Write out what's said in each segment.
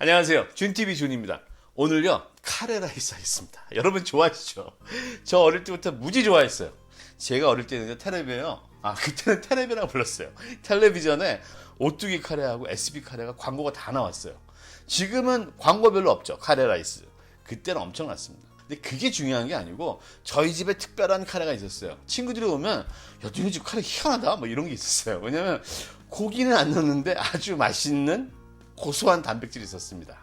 안녕하세요. 준TV 준입니다. 오늘요 카레라이스 하겠습니다. 여러분 좋아하시죠? 저 어릴 때부터 무지 좋아했어요. 제가 어릴 때는 텔레비예요. 그때는 텔레비라고 불렀어요. 텔레비전에 오뚜기 카레하고 SB 카레가 광고가 다 나왔어요. 지금은 광고 별로 없죠. 카레라이스. 그때는 엄청났습니다. 근데 그게 중요한 게 아니고 저희 집에 특별한 카레가 있었어요. 친구들이 오면 야, 너희 집 카레 희한하다 뭐 이런 게 있었어요. 왜냐면 고기는 안 넣는데 아주 맛있는 고소한 단백질이 있었습니다.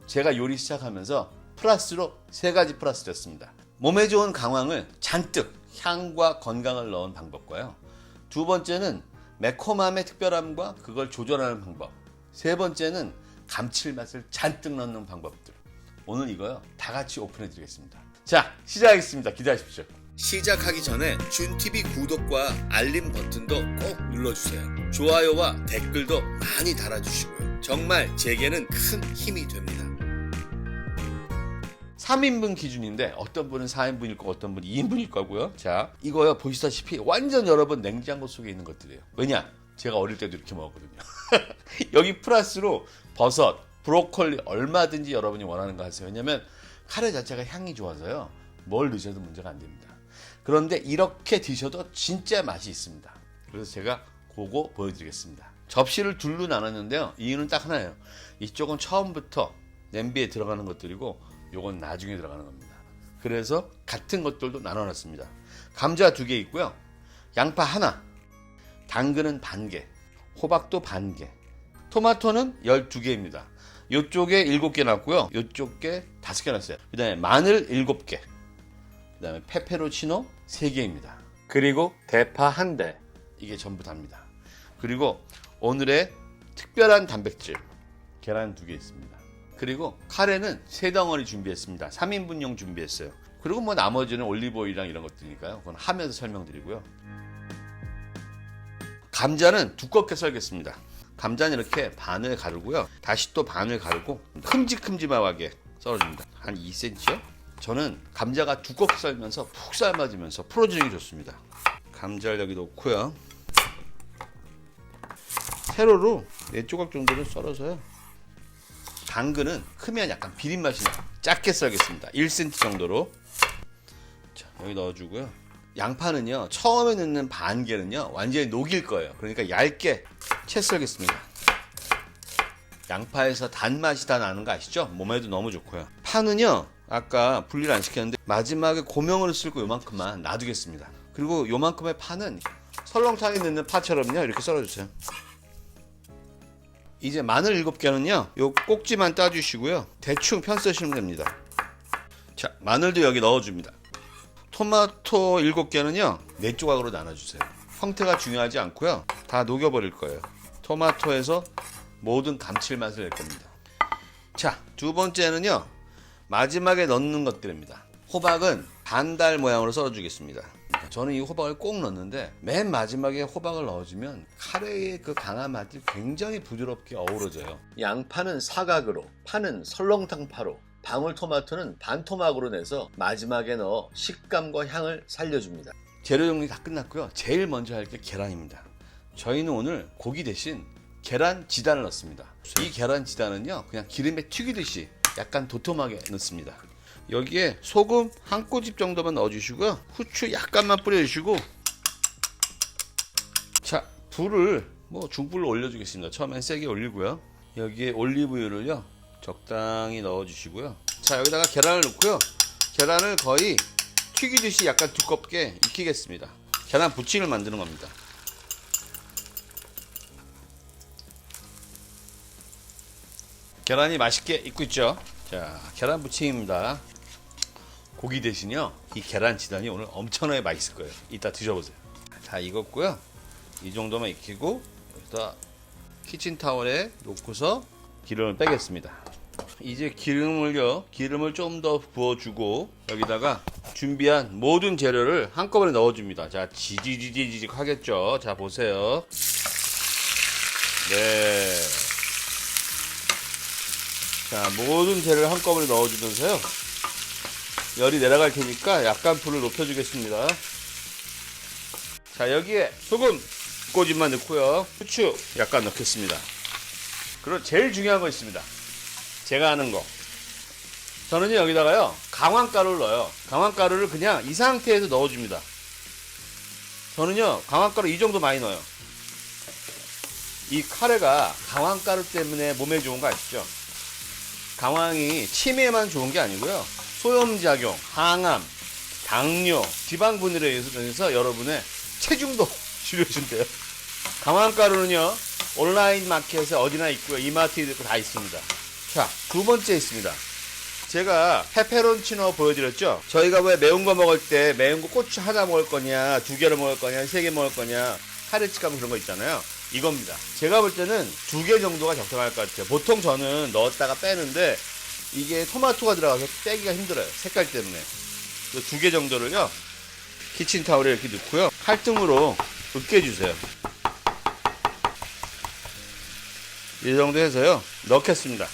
제가 요리 시작하면서 플러스로 3가지 플러스 됐습니다. 몸에 좋은 강황을 잔뜩 향과 건강을 넣은 방법과요. 두 번째는 매콤함의 특별함과 그걸 조절하는 방법. 세 번째는 감칠맛을 잔뜩 넣는 방법들. 오늘 이거요 다 같이 오픈해 드리겠습니다. 자, 시작하겠습니다. 기대하십시오. 시작하기 전에 준TV 구독과 알림 버튼도 꼭 눌러주세요. 좋아요와 댓글도 많이 달아주시고요. 정말 제게는 큰 힘이 됩니다. 3인분 기준인데 어떤 분은 4인분일 거고 어떤 분은 2인분일 거고요. 자, 이거요 보시다시피 완전 여러분 냉장고 속에 있는 것들이에요. 왜냐? 제가 어릴 때도 이렇게 먹었거든요. 여기 플러스로 버섯, 브로콜리 얼마든지 여러분이 원하는 거 하세요. 왜냐면 카레 자체가 향이 좋아서요. 뭘 넣으셔도 문제가 안 됩니다. 그런데 이렇게 드셔도 진짜 맛이 있습니다. 그래서 제가 그거 보여드리겠습니다. 접시를 둘로 나눴는데요. 이유는 딱 하나예요. 이쪽은 처음부터 냄비에 들어가는 것들이고 요건 나중에 들어가는 겁니다. 그래서 같은 것들도 나눠놨습니다. 감자 2개 있고요. 양파 하나, 당근은 반개, 호박도 반개, 토마토는 12개입니다. 요쪽에 7개 놨고요. 요쪽에 5개 놨어요. 그 다음에 마늘 7개, 그 다음에 페페로치노 3개입니다. 그리고 대파 1대. 이게 전부 답니다. 그리고 오늘의 특별한 단백질 계란 2개 있습니다. 그리고 카레는 3덩어리 준비했습니다. 3인분용 준비했어요. 그리고 뭐 나머지는 올리브오일이랑 이런 것들이니까요. 그건 하면서 설명드리고요. 감자는 두껍게 썰겠습니다. 감자는 이렇게 반을 가르고요. 다시 또 반을 가르고 큼직큼직하게 썰어줍니다. 한 2cm요? 저는 감자가 두껍게 썰면서 푹 삶아지면서 풀어지는 게 좋습니다. 감자를 여기 놓고요. 세로로 4조각 정도를 썰어서요. 당근은 크면 약간 비린 맛이 나요. 작게 썰겠습니다. 1cm 정도로. 자, 여기 넣어주고요. 양파는요, 처음에 넣는 반개는요, 완전히 녹일 거예요. 그러니까 얇게 채 썰겠습니다. 양파에서 단맛이 다 나는 거 아시죠? 몸에도 너무 좋고요. 파는요, 아까 분리를 안 시켰는데 마지막에 고명으로 쓸고 요만큼만 놔두겠습니다. 그리고 요만큼의 파는 설렁탕에 넣는 파처럼요, 이렇게 썰어주세요. 이제 마늘 7개는요, 요 꼭지만 따주시고요. 대충 편 쓰시면 됩니다. 자, 마늘도 여기 넣어줍니다. 토마토 7개는요, 4조각으로 나눠주세요. 형태가 중요하지 않고요. 다 녹여버릴 거예요. 토마토에서 모든 감칠맛을 낼 겁니다. 자, 두 번째는요, 마지막에 넣는 것들입니다. 호박은 반달 모양으로 썰어주겠습니다. 저는 이 호박을 꼭 넣는데 맨 마지막에 호박을 넣어주면 카레의 그 강한 맛이 굉장히 부드럽게 어우러져요. 양파는 사각으로, 파는 설렁탕파로, 방울토마토는 반토막으로 내서 마지막에 넣어 식감과 향을 살려줍니다. 재료 정리 다 끝났고요. 제일 먼저 할 게 계란입니다. 저희는 오늘 고기 대신 계란 지단을 넣습니다. 이 계란 지단은요, 그냥 기름에 튀기듯이 약간 도톰하게 넣습니다. 여기에 소금 한 꼬집 정도만 넣어주시고요. 후추 약간만 뿌려주시고, 자, 불을 중불로 올려주겠습니다. 처음엔 세게 올리고요. 여기에 올리브유를요 적당히 넣어주시고요. 자, 여기다가 계란을 넣고요. 계란을 거의 튀기듯이 약간 두껍게 익히겠습니다. 계란 부침을 만드는 겁니다. 계란이 맛있게 익고 있죠. 자, 계란 부침입니다. 고기 대신요, 이 계란 지단이 오늘 엄청나게 맛있을 거예요. 이따 드셔보세요. 다 익었고요. 이 정도만 익히고 여기다 키친타월에 놓고서 기름을 빼겠습니다. 이제 기름을 좀 더 부어주고 여기다가 준비한 모든 재료를 한꺼번에 넣어줍니다. 자, 지지직 하겠죠. 자, 보세요. 네. 자, 모든 재료를 한꺼번에 넣어주면서요. 열이 내려갈 테니까 약간 불을 높여주겠습니다. 자, 여기에 소금 꼬집만 넣고요. 후추 약간 넣겠습니다. 그리고 제일 중요한 거 있습니다. 제가 하는 거. 저는요, 여기다가요, 강황가루를 넣어요. 강황가루를 그냥 이 상태에서 넣어줍니다. 저는요, 강황가루 이 정도 많이 넣어요. 이 카레가 강황가루 때문에 몸에 좋은 거 아시죠? 강황이 치매에만 좋은 게 아니고요. 소염작용, 항암, 당뇨, 지방 분열에 의해서 여러분의 체중도 줄여준대요. 강황가루는요, 온라인 마켓에 어디나 있고요. 이마트에도 있고 다 있습니다. 자, 두 번째 있습니다. 제가 페페론치노 보여드렸죠? 저희가 왜 매운 거 먹을 때 매운 거 고추 하나 먹을 거냐, 두 개를 먹을 거냐, 세 개 먹을 거냐, 카레집 가면 그런 거 있잖아요. 이겁니다. 제가 볼 때는 두 개 정도가 적당할 것 같아요. 보통 저는 넣었다가 빼는데 이게 토마토가 들어가서 빼기가 힘들어요. 색깔 때문에. 두 개 정도를요, 키친타올에 이렇게 넣고요, 칼등으로 으깨주세요. 이 정도 해서요, 넣겠습니다.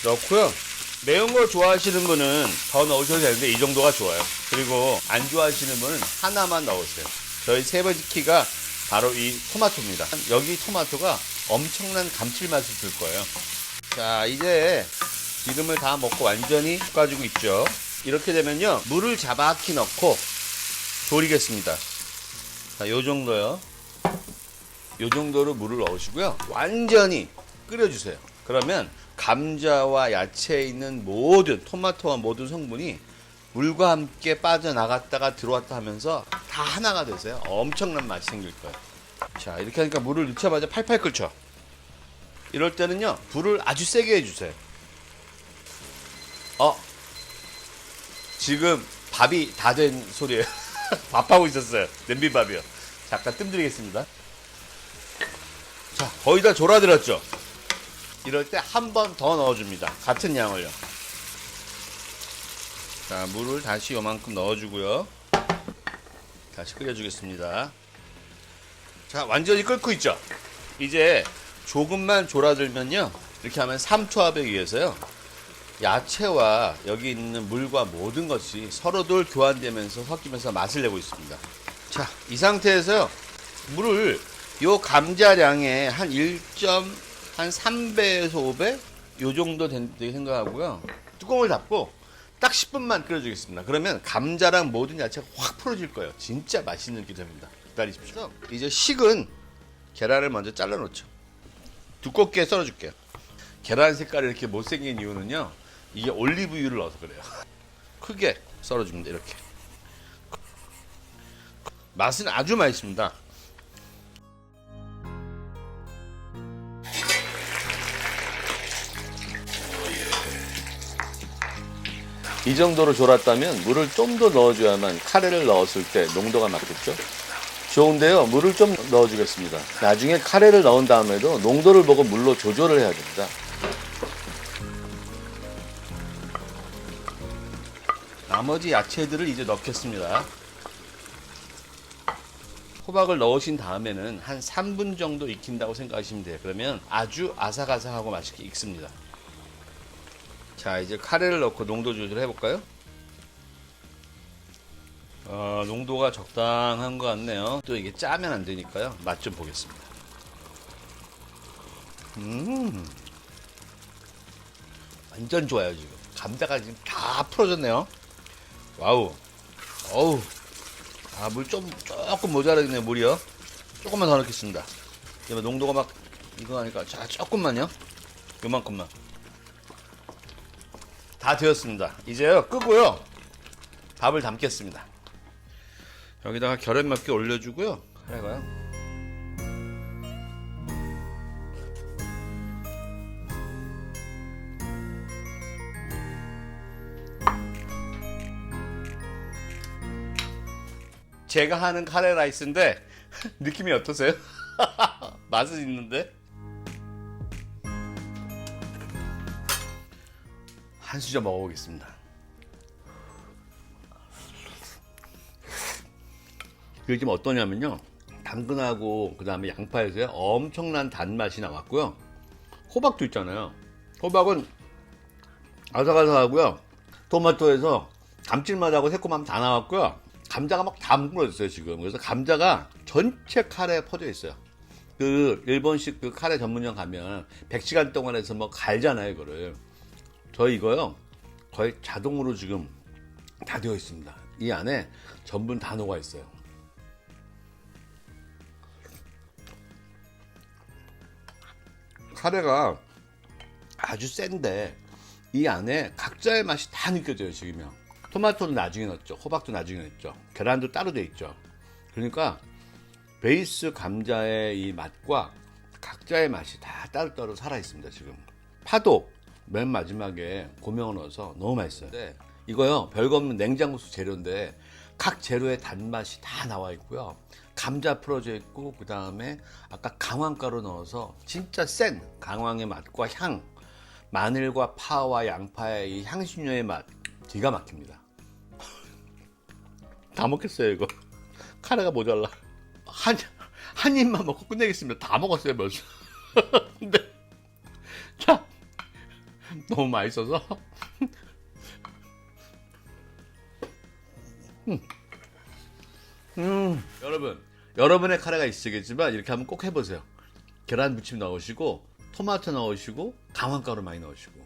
넣고요, 매운 걸 좋아하시는 분은 더 넣으셔도 되는데 이 정도가 좋아요. 그리고 안 좋아하시는 분은 하나만 넣으세요. 저희 세 번째 키가 바로 이 토마토입니다. 여기 토마토가 엄청난 감칠맛을 줄 거예요. 자, 이제 기름을 다 먹고 완전히 볶아주고 있죠. 이렇게 되면요, 물을 자박히 넣고 졸이겠습니다. 자, 요 정도요. 요 정도로 물을 넣으시고요, 완전히 끓여주세요. 그러면 감자와 야채에 있는 모든, 토마토와 모든 성분이 물과 함께 빠져나갔다가 들어왔다 하면서 다 하나가 되세요. 엄청난 맛이 생길 거예요. 자, 이렇게 하니까 물을 넣자마자 팔팔 끓죠. 이럴 때는요, 불을 아주 세게 해주세요. 지금 밥이 다 된 소리예요. 밥하고 있었어요. 냄비밥이요. 잠깐 뜸들이겠습니다. 자, 거의 다 졸아들었죠. 이럴 때 한 번 더 넣어줍니다. 같은 양을요. 자, 물을 다시 요만큼 넣어주고요. 다시 끓여주겠습니다. 자, 완전히 끓고 있죠. 이제 조금만 졸아들면요, 이렇게 하면 삼투압에 의해서요, 야채와 여기 있는 물과 모든 것이 서로들 교환되면서 섞이면서 맛을 내고 있습니다. 자, 이 상태에서요, 물을 요 감자량의 한 3배에서 5배? 요 정도 된다고 생각하고요. 뚜껑을 닫고 딱 10분만 끓여주겠습니다. 그러면 감자랑 모든 야채가 확 풀어질 거예요. 진짜 맛있는 기름입니다. 기다리십시오. 이제 식은 계란을 먼저 잘라 놓죠. 두껍게 썰어줄게요. 계란 색깔이 이렇게 못생긴 이유는요, 이게 올리브유를 넣어서 그래요. 크게 썰어줍니다. 이렇게. 맛은 아주 맛있습니다. 이 정도로 졸았다면 물을 좀 더 넣어줘야만 카레를 넣었을 때 농도가 맞겠죠? 좋은데요, 물을 좀 넣어주겠습니다. 나중에 카레를 넣은 다음에도 농도를 보고 물로 조절을 해야 됩니다. 나머지 야채들을 이제 넣겠습니다. 호박을 넣으신 다음에는 한 3분 정도 익힌다고 생각하시면 돼요. 그러면 아주 아삭아삭하고 맛있게 익습니다. 자, 이제 카레를 넣고 농도 조절을 해볼까요? 농도가 적당한 것 같네요. 또 이게 짜면 안 되니까요. 맛 좀 보겠습니다. 완전 좋아요, 지금. 감자가 지금 다 풀어졌네요. 와우. 어우. 물 조금 모자라겠네요, 물이요. 조금만 더 넣겠습니다. 농도가 막, 이거 하니까. 자, 조금만요. 요만큼만. 다 되었습니다. 이제요, 끄고요, 밥을 담겠습니다. 여기다가 결연 몇 개 올려주고요. 카레가요. 제가 하는 카레 라이스인데 느낌이 어떠세요? 맛은 있는데? 한 수저 먹어보겠습니다. 이게 지금 어떠냐면요, 당근하고 그 다음에 양파에서요, 엄청난 단맛이 나왔고요. 호박도 있잖아요. 호박은 아삭아삭하고요, 토마토에서 감칠맛하고 새콤함 다 나왔고요. 감자가 막 다 뭉그러졌어요 지금. 그래서 감자가 전체 카레에 퍼져 있어요. 그 일본식 그 카레 전문점 가면 100시간 동안 해서 뭐 갈잖아요 이거를. 저 이거요 거의 자동으로 지금 다 되어 있습니다. 이 안에 전분 다 녹아 있어요. 카레가 아주 센데 이 안에 각자의 맛이 다 느껴져요. 지금요. 토마토는 나중에 넣었죠. 호박도 나중에 넣었죠. 계란도 따로 돼 있죠. 그러니까 베이스 감자의 이 맛과 각자의 맛이 다 따로따로 살아 있습니다. 지금 파도 맨 마지막에 고명을 넣어서 너무 맛있어요. 네, 이거요 별거 없는 냉장고수 재료인데 각 재료의 단맛이 다 나와 있고요. 감자 풀어져 있고 그 다음에 아까 강황가루 넣어서 진짜 센 강황의 맛과 향, 마늘과 파와 양파의 이 향신료의 맛 기가 막힙니다. 다 먹겠어요 이거. 카레가 모자라. 한 입만 먹고 끝내겠습니다. 다 먹었어요 벌써. 근데 자 너무 맛있어서 여러분의 카레가 있으시겠지만 이렇게 한번 꼭 해보세요. 계란 무침 넣으시고 토마토 넣으시고 강황가루 많이 넣으시고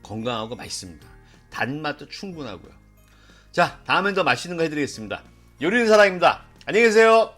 건강하고 맛있습니다. 단맛도 충분하고요. 자 다음엔 더 맛있는 거 해드리겠습니다. 요리는 사랑입니다. 안녕히 계세요.